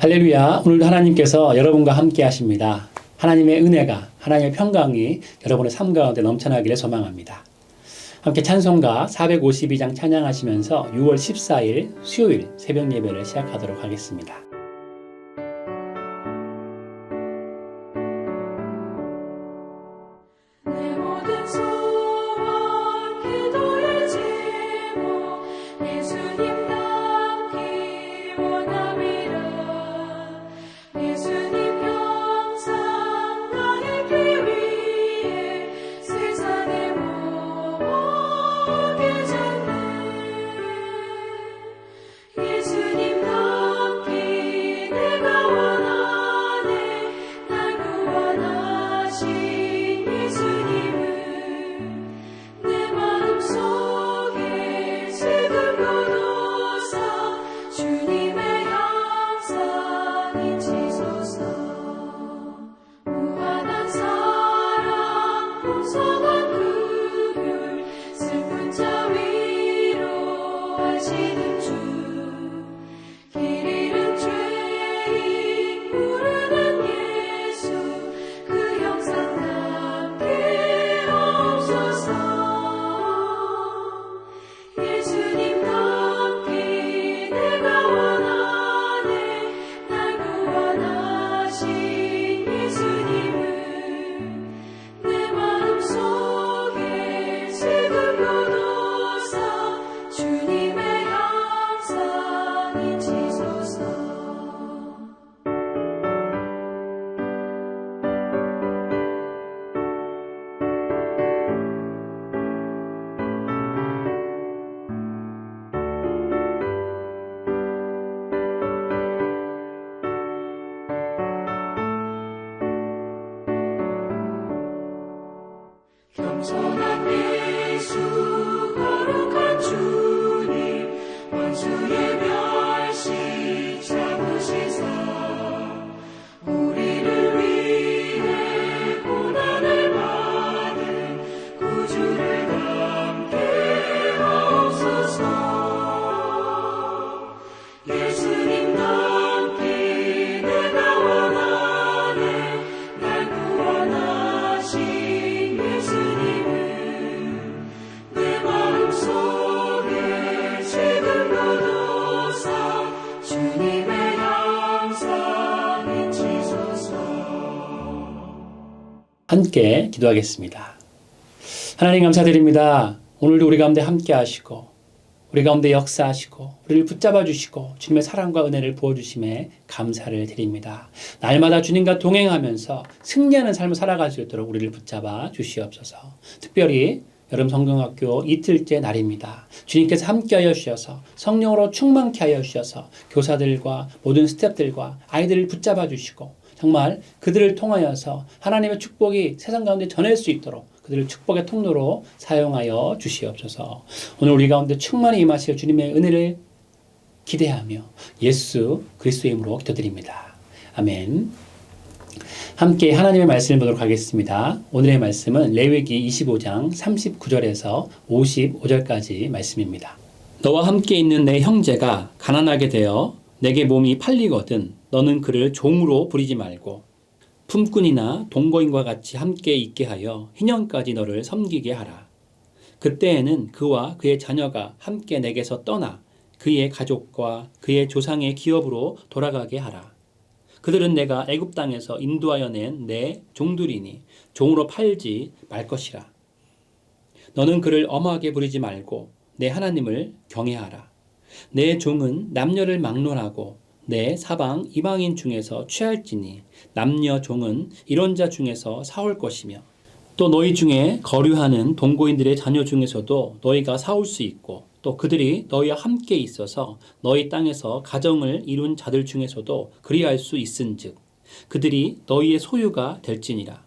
할렐루야. 오늘도 하나님께서 여러분과 함께 하십니다. 하나님의 은혜가, 하나님의 평강이 여러분의 삶 가운데 넘쳐나기를 소망합니다. 함께 찬송가 452장 찬양하시면서 6월 14일 수요일 새벽 예배를 시작하도록 하겠습니다. 겸손한 예수 거룩한 주님 원수의 멸시 참으시사 우리를 위해 고난을 받은 구주를 함께 하옵소서. 예수님 남기 내가 원하네 날 구원하시 함께 기도하겠습니다. 하나님 감사드립니다. 오늘도 우리 가운데 함께 하시고 우리 가운데 역사하시고 우리를 붙잡아 주시고 주님의 사랑과 은혜를 부어주심에 감사를 드립니다. 날마다 주님과 동행하면서 승리하는 삶을 살아갈 수 있도록 우리를 붙잡아 주시옵소서. 특별히 여름 성경학교 이틀째 날입니다. 주님께서 함께하여 주셔서 성령으로 충만케 하여 주셔서 교사들과 모든 스태프들과 아이들을 붙잡아 주시고 정말 그들을 통하여서 하나님의 축복이 세상 가운데 전할 수 있도록 그들을 축복의 통로로 사용하여 주시옵소서. 오늘 우리 가운데 충만히 임하시어 주님의 은혜를 기대하며 예수 그리스도의 이름으로 기도드립니다. 아멘. 함께 하나님의 말씀을 보도록 하겠습니다. 오늘의 말씀은 레위기 25장 39절에서 55절까지 말씀입니다. 너와 함께 있는 내 형제가 가난하게 되어 내게 몸이 팔리거든 너는 그를 종으로 부리지 말고 품꾼이나 동거인과 같이 함께 있게 하여 희년까지 너를 섬기게 하라. 그때에는 그와 그의 자녀가 함께 내게서 떠나 그의 가족과 그의 조상의 기업으로 돌아가게 하라. 그들은 내가 애굽 땅에서 인도하여 낸 내 종들이니 종으로 팔지 말 것이라. 너는 그를 엄하게 부리지 말고 내 하나님을 경외하라. 내 종은 남녀를 막론하고 내 사방 이방인 중에서 취할지니 남녀 종은 이런 자 중에서 사올 것이며 또 너희 중에 거류하는 동거인들의 자녀 중에서도 너희가 사올 수 있고 또 그들이 너희와 함께 있어서 너희 땅에서 가정을 이룬 자들 중에서도 그리할 수 있은즉 그들이 너희의 소유가 될지니라.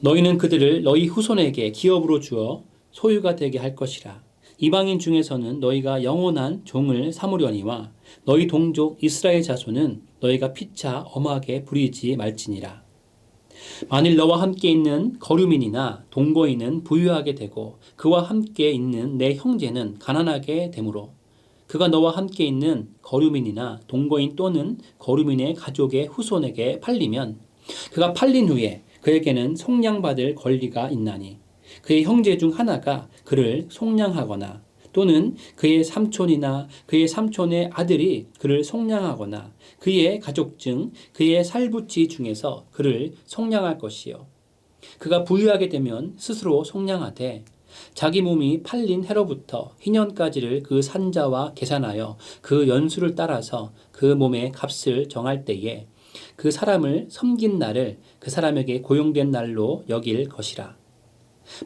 너희는 그들을 너희 후손에게 기업으로 주어 소유가 되게 할 것이라. 이방인 중에서는 너희가 영원한 종을 삼으려니와 너희 동족 이스라엘 자손은 너희가 피차 엄하게 부리지 말지니라. 만일 너와 함께 있는 거류민이나 동거인은 부유하게 되고 그와 함께 있는 내 형제는 가난하게 되므로 그가 너와 함께 있는 거류민이나 동거인 또는 거류민의 가족의 후손에게 팔리면 그가 팔린 후에 그에게는 속량받을 권리가 있나니 그의 형제 중 하나가 그를 속량하거나 또는 그의 삼촌이나 그의 삼촌의 아들이 그를 속량하거나 그의 가족 중 그의 살부치 중에서 그를 속량할 것이요. 그가 부유하게 되면 스스로 속량하되 자기 몸이 팔린 해로부터 희년까지를 그 산자와 계산하여 그 연수를 따라서 그 몸의 값을 정할 때에 그 사람을 섬긴 날을 그 사람에게 고용된 날로 여길 것이라.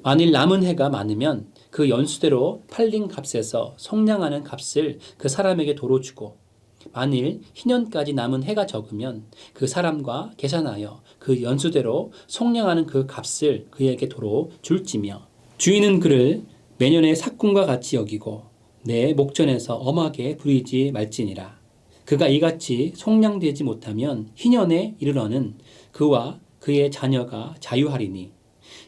만일 남은 해가 많으면 그 연수대로 팔린 값에서 속량하는 값을 그 사람에게 도로 주고 만일 희년까지 남은 해가 적으면 그 사람과 계산하여 그 연수대로 속량하는 그 값을 그에게 도로 줄지며 주인은 그를 매년의 삭군과 같이 여기고 내 목전에서 엄하게 부리지 말지니라. 그가 이같이 속량되지 못하면 희년에 이르러는 그와 그의 자녀가 자유하리니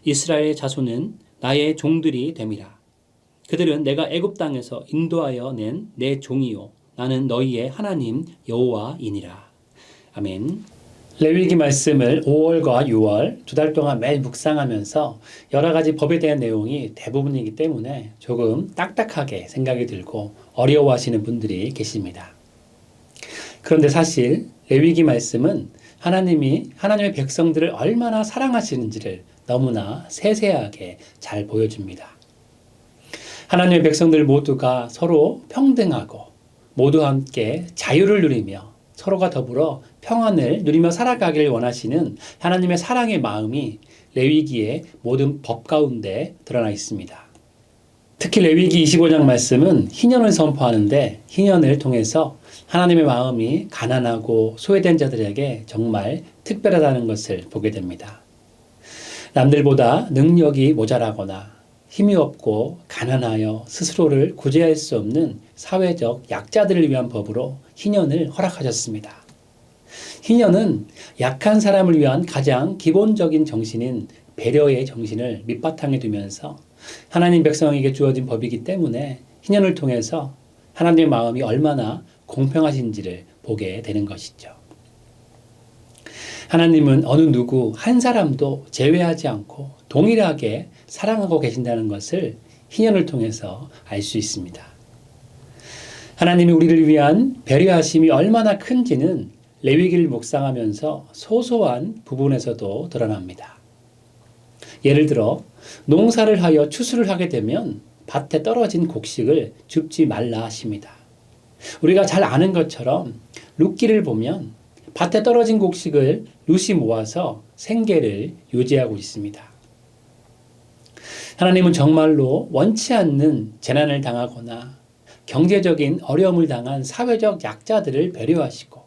이스라엘의 자손은 나의 종들이 됨이라. 그들은 내가 애굽 땅에서 인도하여 낸 내 종이요 나는 너희의 하나님 여호와이니라. 아멘. 레위기 말씀을 5월과 6월 2달 동안 매일 묵상하면서 여러 가지 법에 대한 내용이 대부분이기 때문에 조금 딱딱하게 생각이 들고 어려워하시는 분들이 계십니다. 그런데 사실 레위기 말씀은 하나님이 하나님의 백성들을 얼마나 사랑하시는지를 너무나 세세하게 잘 보여줍니다. 하나님의 백성들 모두가 서로 평등하고 모두 함께 자유를 누리며 서로가 더불어 평안을 누리며 살아가기를 원하시는 하나님의 사랑의 마음이 레위기의 모든 법 가운데 드러나 있습니다. 특히 레위기 25장 말씀은 희년을 선포하는데 희년을 통해서 하나님의 마음이 가난하고 소외된 자들에게 정말 특별하다는 것을 보게 됩니다. 남들보다 능력이 모자라거나 힘이 없고 가난하여 스스로를 구제할 수 없는 사회적 약자들을 위한 법으로 희년을 허락하셨습니다. 희년은 약한 사람을 위한 가장 기본적인 정신인 배려의 정신을 밑바탕에 두면서 하나님 백성에게 주어진 법이기 때문에 희년을 통해서 하나님의 마음이 얼마나 공평하신지를 보게 되는 것이죠. 하나님은 어느 누구 한 사람도 제외하지 않고 동일하게 사랑하고 계신다는 것을 희년을 통해서 알 수 있습니다. 하나님이 우리를 위한 배려하심이 얼마나 큰지는 레위기를 묵상하면서 소소한 부분에서도 드러납니다. 예를 들어 농사를 하여 추수를 하게 되면 밭에 떨어진 곡식을 줍지 말라 하십니다. 우리가 잘 아는 것처럼 룻기를 보면 밭에 떨어진 곡식을 룻이 모아서 생계를 유지하고 있습니다. 하나님은 정말로 원치 않는 재난을 당하거나 경제적인 어려움을 당한 사회적 약자들을 배려하시고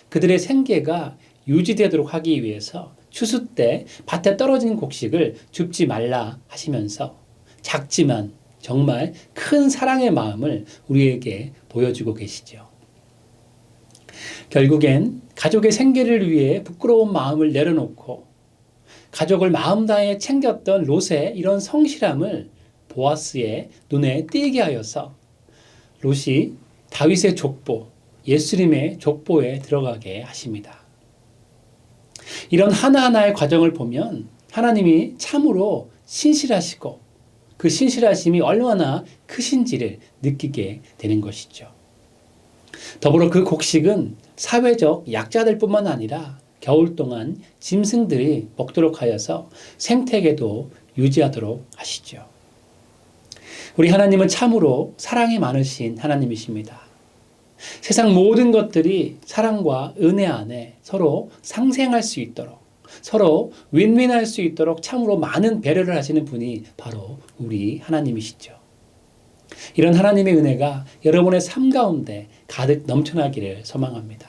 그들의 생계가 유지되도록 하기 위해서 추수 때 밭에 떨어진 곡식을 줍지 말라 하시면서 작지만 정말 큰 사랑의 마음을 우리에게 보여주고 계시죠. 결국엔 가족의 생계를 위해 부끄러운 마음을 내려놓고 가족을 마음 다해 챙겼던 롯의 이런 성실함을 보아스의 눈에 띄게 하여서 롯이 다윗의 족보, 예수님의 족보에 들어가게 하십니다. 이런 하나하나의 과정을 보면 하나님이 참으로 신실하시고 그 신실하심이 얼마나 크신지를 느끼게 되는 것이죠. 더불어 그 곡식은 사회적 약자들뿐만 아니라 겨울 동안 짐승들이 먹도록 하여서 생태계도 유지하도록 하시죠. 우리 하나님은 참으로 사랑이 많으신 하나님이십니다. 세상 모든 것들이 사랑과 은혜 안에 서로 상생할 수 있도록 서로 윈윈할 수 있도록 참으로 많은 배려를 하시는 분이 바로 우리 하나님이시죠. 이런 하나님의 은혜가 여러분의 삶 가운데 가득 넘쳐나기를 소망합니다.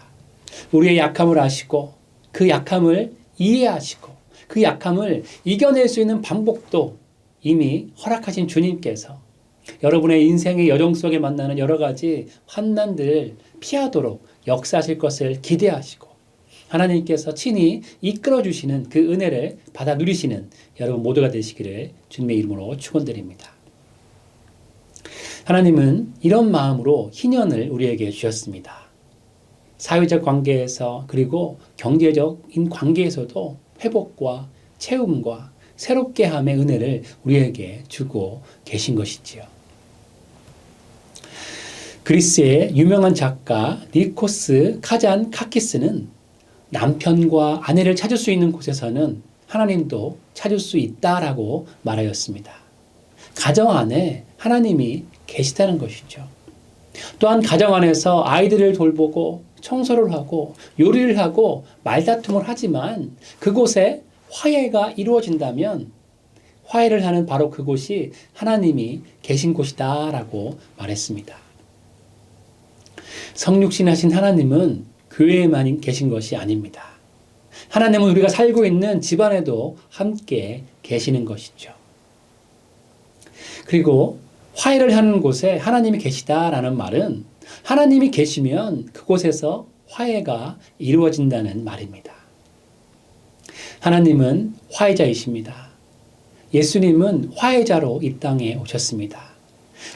우리의 약함을 아시고 그 약함을 이해하시고 그 약함을 이겨낼 수 있는 방법도 이미 허락하신 주님께서 여러분의 인생의 여정 속에 만나는 여러 가지 환난들을 피하도록 역사하실 것을 기대하시고 하나님께서 친히 이끌어주시는 그 은혜를 받아 누리시는 여러분 모두가 되시기를 주님의 이름으로 축원드립니다. 하나님은 이런 마음으로 희년을 우리에게 주셨습니다. 사회적 관계에서 그리고 경제적인 관계에서도 회복과 채움과 새롭게 함의 은혜를 우리에게 주고 계신 것이지요. 그리스의 유명한 작가 니코스 카잔카키스는 남편과 아내를 찾을 수 있는 곳에서는 하나님도 찾을 수 있다라고 말하였습니다. 가정 안에 하나님이 계시다는 것이죠. 또한 가정 안에서 아이들을 돌보고 청소를 하고 요리를 하고 말다툼을 하지만 그곳에 화해가 이루어진다면 화해를 하는 바로 그곳이 하나님이 계신 곳이다라고 말했습니다. 성육신하신 하나님은 교회에만 계신 것이 아닙니다. 하나님은 우리가 살고 있는 집안에도 함께 계시는 것이죠. 그리고 화해를 하는 곳에 하나님이 계시다라는 말은 하나님이 계시면 그곳에서 화해가 이루어진다는 말입니다. 하나님은 화해자이십니다. 예수님은 화해자로 이 땅에 오셨습니다.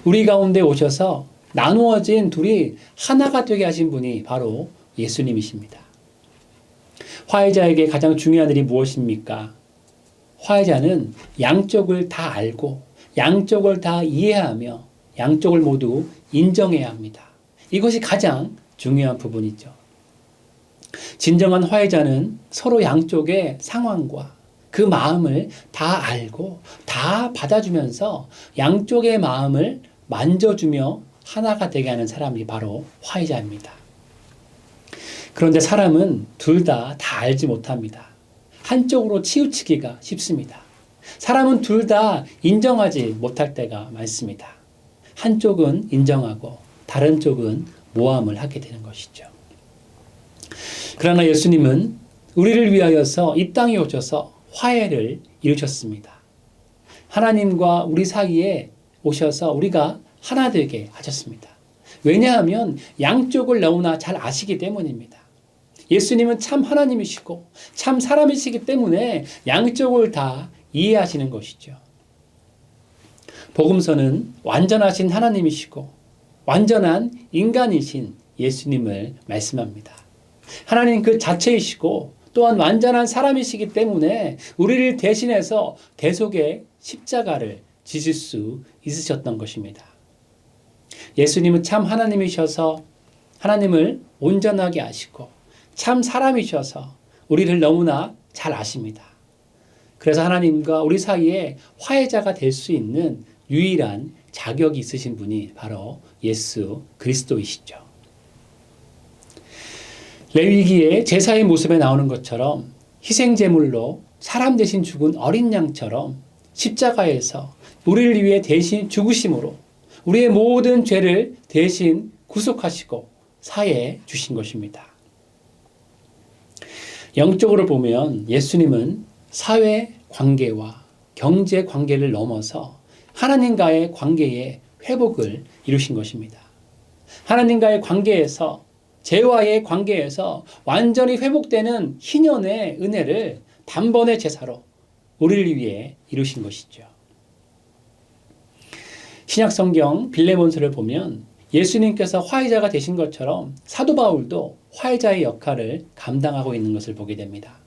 우리 가운데 오셔서 나누어진 둘이 하나가 되게 하신 분이 바로 예수님이십니다. 화해자에게 가장 중요한 일이 무엇입니까? 화해자는 양쪽을 다 알고 양쪽을 다 이해하며 양쪽을 모두 인정해야 합니다. 이것이 가장 중요한 부분이죠. 진정한 화해자는 서로 양쪽의 상황과 그 마음을 다 알고 다 받아주면서 양쪽의 마음을 만져주며 하나가 되게 하는 사람이 바로 화해자입니다. 그런데 사람은 둘 다 알지 못합니다. 한쪽으로 치우치기가 쉽습니다. 사람은 둘 다 인정하지 못할 때가 많습니다. 한쪽은 인정하고 다른 쪽은 모함을 하게 되는 것이죠. 그러나 예수님은 우리를 위하여서 이 땅에 오셔서 화해를 이루셨습니다. 하나님과 우리 사이에 오셔서 우리가 하나 되게 하셨습니다. 왜냐하면 양쪽을 너무나 잘 아시기 때문입니다. 예수님은 참 하나님이시고 참 사람이시기 때문에 양쪽을 다 이해하시는 것이죠. 복음서는 완전하신 하나님이시고 완전한 인간이신 예수님을 말씀합니다. 하나님 그 자체이시고 또한 완전한 사람이시기 때문에 우리를 대신해서 대속의 십자가를 지실 수 있으셨던 것입니다. 예수님은 참 하나님이셔서 하나님을 온전하게 아시고 참 사람이셔서 우리를 너무나 잘 아십니다. 그래서 하나님과 우리 사이에 화해자가 될 수 있는 유일한 자격이 있으신 분이 바로 예수 그리스도이시죠. 레위기의 제사의 모습에 나오는 것처럼 희생제물로 사람 대신 죽은 어린 양처럼 십자가에서 우리를 위해 대신 죽으심으로 우리의 모든 죄를 대신 구속하시고 사해 주신 것입니다. 영적으로 보면 예수님은 사회 관계와 경제 관계를 넘어서 하나님과의 관계의 회복을 이루신 것입니다. 하나님과의 관계에서 죄와의 관계에서 완전히 회복되는 희년의 은혜를 단번의 제사로 우리를 위해 이루신 것이죠. 신약성경 빌레몬서를 보면 예수님께서 화해자가 되신 것처럼 사도 바울도 화해자의 역할을 감당하고 있는 것을 보게 됩니다.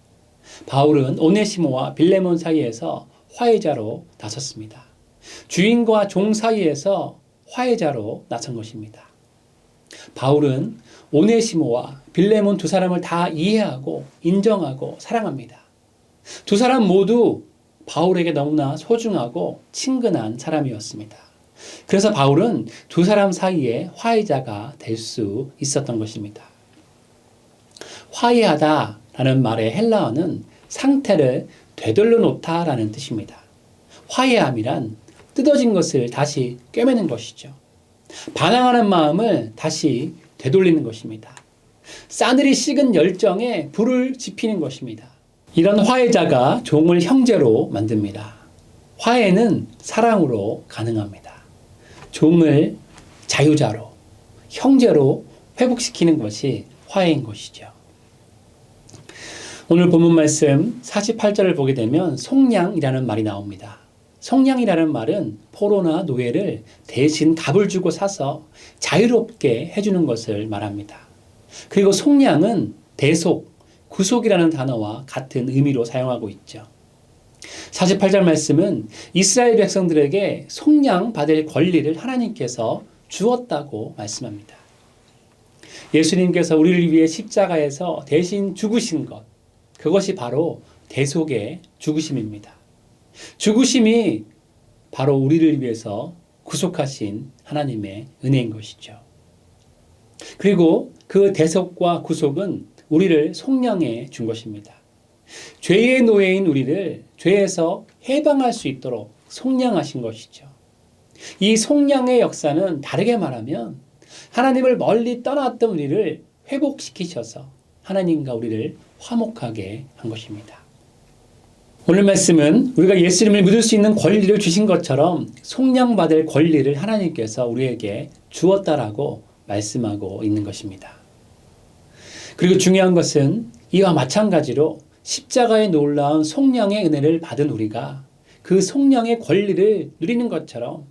바울은 오네시모와 빌레몬 사이에서 화해자로 나섰습니다. 주인과 종 사이에서 화해자로 나선 것입니다. 바울은 오네시모와 빌레몬 두 사람을 다 이해하고 인정하고 사랑합니다. 두 사람 모두 바울에게 너무나 소중하고 친근한 사람이었습니다. 그래서 바울은 두 사람 사이에 화해자가 될 수 있었던 것입니다. 화해하다라는 말의 헬라어는 상태를 되돌려 놓다라는 뜻입니다. 화해함이란 뜯어진 것을 다시 꿰매는 것이죠. 반항하는 마음을 다시 되돌리는 것입니다. 싸늘히 식은 열정에 불을 지피는 것입니다. 이런 화해자가 종을 형제로 만듭니다. 화해는 사랑으로 가능합니다. 종을 자유자로, 형제로 회복시키는 것이 화해인 것이죠. 오늘 본문 말씀 48절을 보게 되면 속량이라는 말이 나옵니다. 속량이라는 말은 포로나 노예를 대신 값을 주고 사서 자유롭게 해주는 것을 말합니다. 그리고 속량은 대속, 구속이라는 단어와 같은 의미로 사용하고 있죠. 48절 말씀은 이스라엘 백성들에게 속량받을 권리를 하나님께서 주었다고 말씀합니다. 예수님께서 우리를 위해 십자가에서 대신 죽으신 것, 그것이 바로 대속의 죽으심입니다. 죽으심이 바로 우리를 위해서 구속하신 하나님의 은혜인 것이죠. 그리고 그 대속과 구속은 우리를 속량해 준 것입니다. 죄의 노예인 우리를 죄에서 해방할 수 있도록 속량하신 것이죠. 이 속량의 역사는 다르게 말하면 하나님을 멀리 떠났던 우리를 회복시키셔서 하나님과 우리를 화목하게 한 것입니다. 오늘 말씀은 우리가 예수님을 믿을 수 있는 권리를 주신 것처럼 속량받을 권리를 하나님께서 우리에게 주었다라고 말씀하고 있는 것입니다. 그리고 중요한 것은 이와 마찬가지로 십자가의 놀라운 속량의 은혜를 받은 우리가 그 속량의 권리를 누리는 것처럼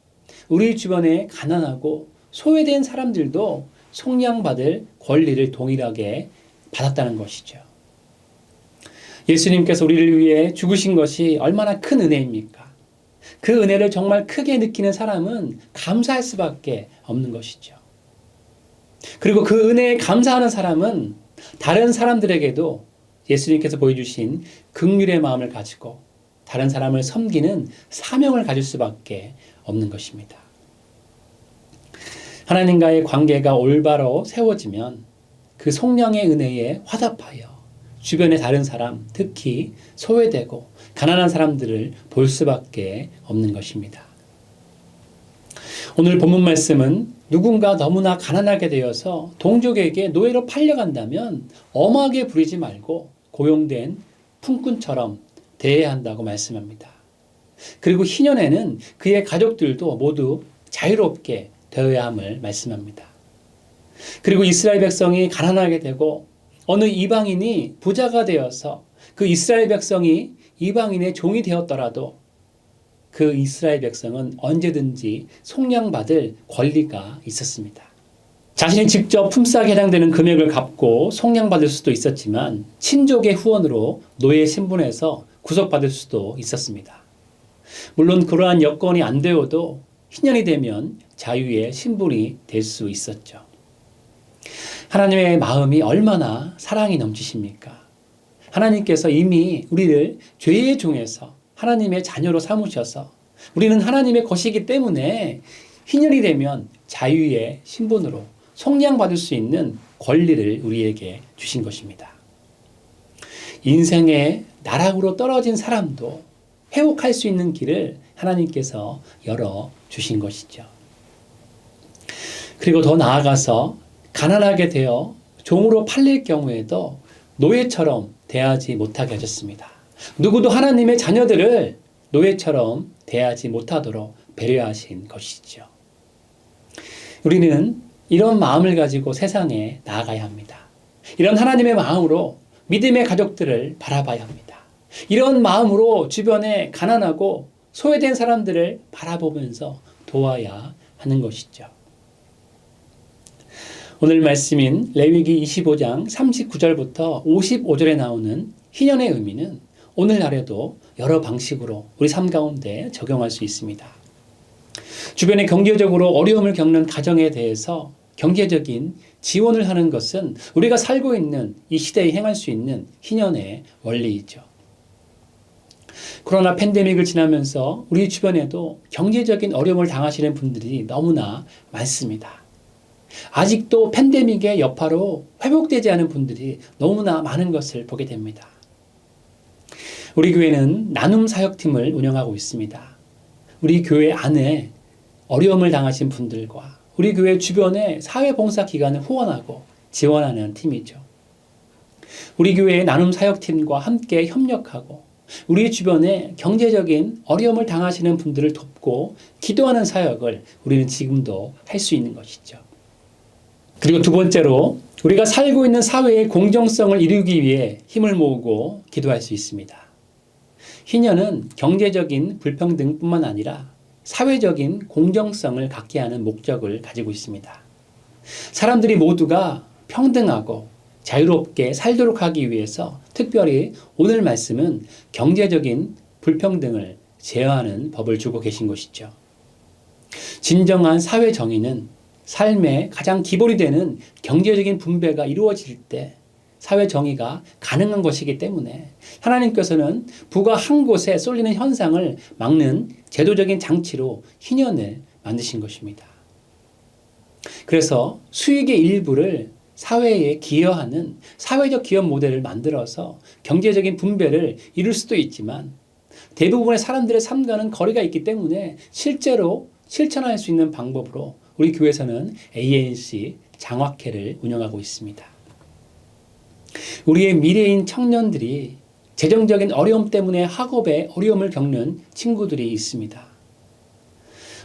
우리 주변에 가난하고 소외된 사람들도 속량받을 권리를 동일하게 받았다는 것이죠. 예수님께서 우리를 위해 죽으신 것이 얼마나 큰 은혜입니까? 그 은혜를 정말 크게 느끼는 사람은 감사할 수밖에 없는 것이죠. 그리고 그 은혜에 감사하는 사람은 다른 사람들에게도 예수님께서 보여주신 긍휼의 마음을 가지고 다른 사람을 섬기는 사명을 가질 수밖에 없는 것입니다. 하나님과의 관계가 올바로 세워지면 그 속량의 은혜에 화답하여 주변의 다른 사람, 특히 소외되고 가난한 사람들을 볼 수밖에 없는 것입니다. 오늘 본문 말씀은 누군가 너무나 가난하게 되어서 동족에게 노예로 팔려간다면 엄하게 부리지 말고 고용된 품꾼처럼 대해야 한다고 말씀합니다. 그리고 희년에는 그의 가족들도 모두 자유롭게 되어야 함을 말씀합니다. 그리고 이스라엘 백성이 가난하게 되고 어느 이방인이 부자가 되어서 그 이스라엘 백성이 이방인의 종이 되었더라도 그 이스라엘 백성은 언제든지 속량받을 권리가 있었습니다. 자신이 직접 품삯에 해당되는 금액을 갚고 속량받을 수도 있었지만 친족의 후원으로 노예 신분에서 구속받을 수도 있었습니다. 물론 그러한 여건이 안 되어도 희년이 되면 자유의 신분이 될 수 있었죠. 하나님의 마음이 얼마나 사랑이 넘치십니까? 하나님께서 이미 우리를 죄의 종에서 하나님의 자녀로 삼으셔서 우리는 하나님의 것이기 때문에 희년이 되면 자유의 신분으로 속량받을 수 있는 권리를 우리에게 주신 것입니다. 인생의 나락으로 떨어진 사람도 회복할 수 있는 길을 하나님께서 열어주신 것이죠. 그리고 더 나아가서 가난하게 되어 종으로 팔릴 경우에도 노예처럼 대하지 못하게 하셨습니다. 누구도 하나님의 자녀들을 노예처럼 대하지 못하도록 배려하신 것이죠. 우리는 이런 마음을 가지고 세상에 나아가야 합니다. 이런 하나님의 마음으로 믿음의 가족들을 바라봐야 합니다. 이런 마음으로 주변에 가난하고 소외된 사람들을 바라보면서 도와야 하는 것이죠. 오늘 말씀인 레위기 25장 39절부터 55절에 나오는 희년의 의미는 오늘날에도 여러 방식으로 우리 삶 가운데 적용할 수 있습니다. 주변에 경제적으로 어려움을 겪는 가정에 대해서 경제적인 지원을 하는 것은 우리가 살고 있는 이 시대에 행할 수 있는 희년의 원리이죠. 코로나 팬데믹을 지나면서 우리 주변에도 경제적인 어려움을 당하시는 분들이 너무나 많습니다. 아직도 팬데믹의 여파로 회복되지 않은 분들이 너무나 많은 것을 보게 됩니다. 우리 교회는 나눔 사역팀을 운영하고 있습니다. 우리 교회 안에 어려움을 당하신 분들과 우리 교회 주변의 사회봉사기관을 후원하고 지원하는 팀이죠. 우리 교회의 나눔 사역팀과 함께 협력하고 우리 주변에 경제적인 어려움을 당하시는 분들을 돕고 기도하는 사역을 우리는 지금도 할 수 있는 것이죠. 그리고 두 번째로 우리가 살고 있는 사회의 공정성을 이루기 위해 힘을 모으고 기도할 수 있습니다. 희년은 경제적인 불평등뿐만 아니라 사회적인 공정성을 갖게 하는 목적을 가지고 있습니다. 사람들이 모두가 평등하고 자유롭게 살도록 하기 위해서 특별히 오늘 말씀은 경제적인 불평등을 제어하는 법을 주고 계신 것이죠. 진정한 사회 정의는 삶의 가장 기본이 되는 경제적인 분배가 이루어질 때 사회 정의가 가능한 것이기 때문에 하나님께서는 부가 한 곳에 쏠리는 현상을 막는 제도적인 장치로 희년을 만드신 것입니다. 그래서 수익의 일부를 사회에 기여하는 사회적 기업 모델을 만들어서 경제적인 분배를 이룰 수도 있지만 대부분의 사람들의 삶과는 거리가 있기 때문에 실제로 실천할 수 있는 방법으로 우리 교회에서는 ANC 장학회를 운영하고 있습니다. 우리의 미래인 청년들이 재정적인 어려움 때문에 학업에 어려움을 겪는 친구들이 있습니다.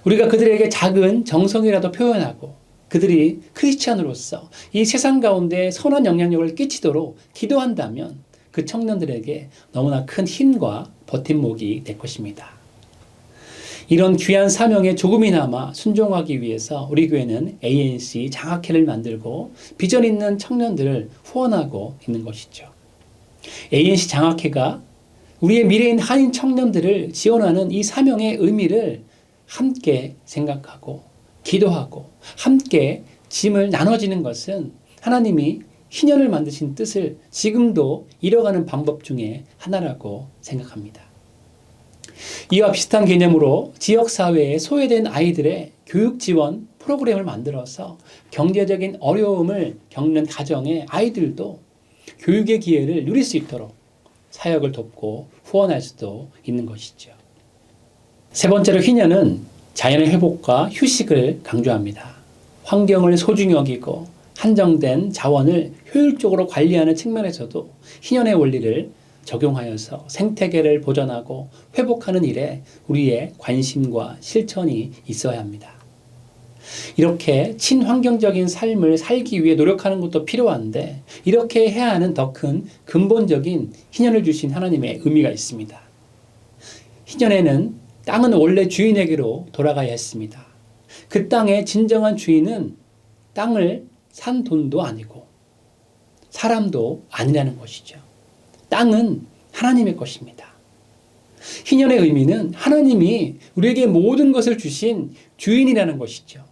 우리가 그들에게 작은 정성이라도 표현하고 그들이 크리스찬으로서 이 세상 가운데 선한 영향력을 끼치도록 기도한다면 그 청년들에게 너무나 큰 힘과 버팀목이 될 것입니다. 이런 귀한 사명에 조금이나마 순종하기 위해서 우리 교회는 ANC 장학회를 만들고 비전 있는 청년들을 후원하고 있는 것이죠. ANC 장학회가 우리의 미래인 한인 청년들을 지원하는 이 사명의 의미를 함께 생각하고 기도하고 함께 짐을 나눠지는 것은 하나님이 희년을 만드신 뜻을 지금도 이뤄가는 방법 중에 하나라고 생각합니다. 이와 비슷한 개념으로 지역사회에 소외된 아이들의 교육 지원 프로그램을 만들어서 경제적인 어려움을 겪는 가정의 아이들도 교육의 기회를 누릴 수 있도록 사역을 돕고 후원할 수도 있는 것이죠. 세 번째로 희년은 자연의 회복과 휴식을 강조합니다. 환경을 소중히 여기고 한정된 자원을 효율적으로 관리하는 측면에서도 희년의 원리를 적용하여서 생태계를 보존하고 회복하는 일에 우리의 관심과 실천이 있어야 합니다. 이렇게 친환경적인 삶을 살기 위해 노력하는 것도 필요한데 이렇게 해야 하는 더 큰 근본적인 희년을 주신 하나님의 의미가 있습니다. 희년에는 땅은 원래 주인에게로 돌아가야 했습니다. 그 땅의 진정한 주인은 땅을 산 돈도 아니고 사람도 아니라는 것이죠. 땅은 하나님의 것입니다. 희년의 의미는 하나님이 우리에게 모든 것을 주신 주인이라는 것이죠.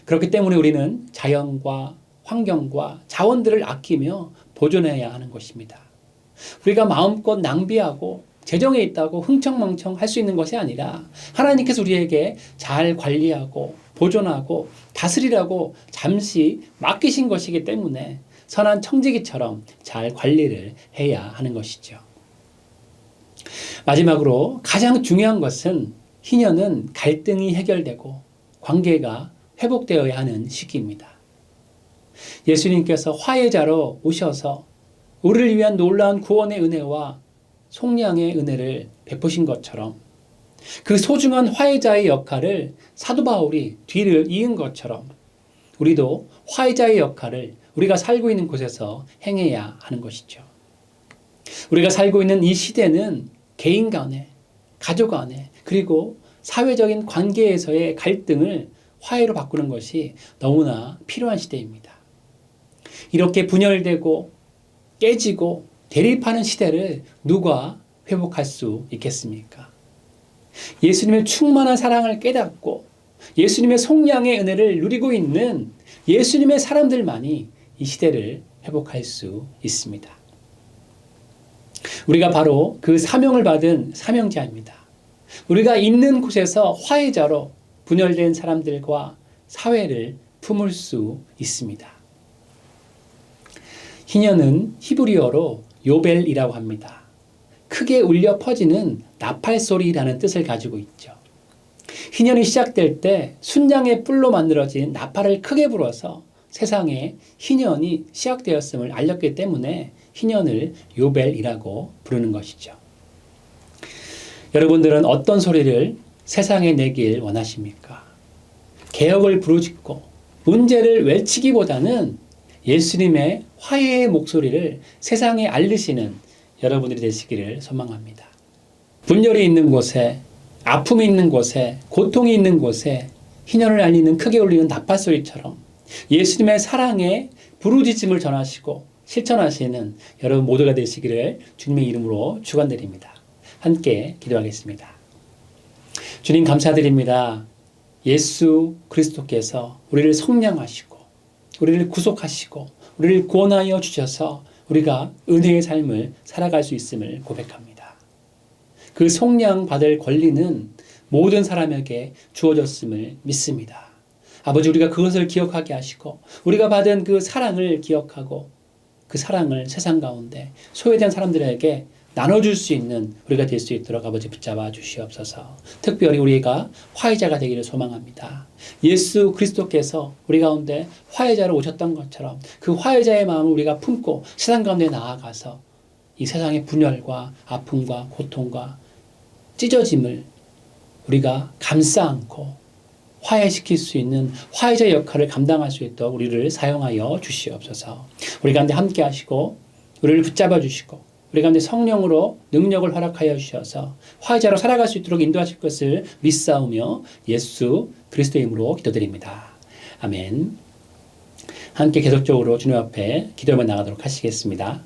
그렇기 때문에 우리는 자연과 환경과 자원들을 아끼며 보존해야 하는 것입니다. 우리가 마음껏 낭비하고 재정에 있다고 흥청망청 할 수 있는 것이 아니라 하나님께서 우리에게 잘 관리하고 보존하고 다스리라고 잠시 맡기신 것이기 때문에 선한 청지기처럼 잘 관리를 해야 하는 것이죠. 마지막으로 가장 중요한 것은 희년은 갈등이 해결되고 관계가 회복되어야 하는 시기입니다. 예수님께서 화해자로 오셔서 우리를 위한 놀라운 구원의 은혜와 속량의 은혜를 베푸신 것처럼 그 소중한 화해자의 역할을 사도 바울이 뒤를 이은 것처럼 우리도 화해자의 역할을 우리가 살고 있는 곳에서 행해야 하는 것이죠. 우리가 살고 있는 이 시대는 개인 간에, 가족 안에, 그리고 사회적인 관계에서의 갈등을 화해로 바꾸는 것이 너무나 필요한 시대입니다. 이렇게 분열되고 깨지고 대립하는 시대를 누가 회복할 수 있겠습니까? 예수님의 충만한 사랑을 깨닫고 예수님의 속량의 은혜를 누리고 있는 예수님의 사람들만이 이 시대를 회복할 수 있습니다. 우리가 바로 그 사명을 받은 사명자입니다. 우리가 있는 곳에서 화해자로 분열된 사람들과 사회를 품을 수 있습니다. 희년은 히브리어로 요벨이라고 합니다. 크게 울려 퍼지는 나팔 소리라는 뜻을 가지고 있죠. 희년이 시작될 때 순양의 뿔로 만들어진 나팔을 크게 불어서 세상에 희년이 시작되었음을 알렸기 때문에 희년을 요벨이라고 부르는 것이죠. 여러분들은 어떤 소리를 세상에 내길 원하십니까? 개혁을 부르짖고 문제를 외치기보다는 예수님의 화해의 목소리를 세상에 알리시는 여러분들이 되시기를 소망합니다. 분열이 있는 곳에, 아픔이 있는 곳에, 고통이 있는 곳에 희년을 알리는 크게 울리는 나팔소리처럼 예수님의 사랑의 부르짖음을 전하시고 실천하시는 여러분 모두가 되시기를 주님의 이름으로 축원드립니다. 함께 기도하겠습니다. 주님 감사드립니다. 예수 그리스도께서 우리를 성량하시고 우리를 구속하시고 우리를 구원하여 주셔서 우리가 은혜의 삶을 살아갈 수 있음을 고백합니다. 그 속량 받을 권리는 모든 사람에게 주어졌음을 믿습니다. 아버지, 우리가 그것을 기억하게 하시고 우리가 받은 그 사랑을 기억하고 그 사랑을 세상 가운데 소외된 사람들에게 나눠줄 수 있는 우리가 될 수 있도록 아버지 붙잡아 주시옵소서. 특별히 우리가 화해자가 되기를 소망합니다. 예수 그리스도께서 우리 가운데 화해자로 오셨던 것처럼 그 화해자의 마음을 우리가 품고 세상 가운데 나아가서 이 세상의 분열과 아픔과 고통과 찢어짐을 우리가 감싸 안고 화해시킬 수 있는 화해자 역할을 감당할 수 있도록 우리를 사용하여 주시옵소서. 우리 가운데 함께 하시고 우리를 붙잡아 주시고 우리 가운데 성령으로 능력을 허락하여 주셔서 화해자로 살아갈 수 있도록 인도하실 것을 믿사오며 예수 그리스도의 이름으로 기도드립니다. 아멘. 함께 계속적으로 주님 앞에 기도하며 나가도록 하시겠습니다.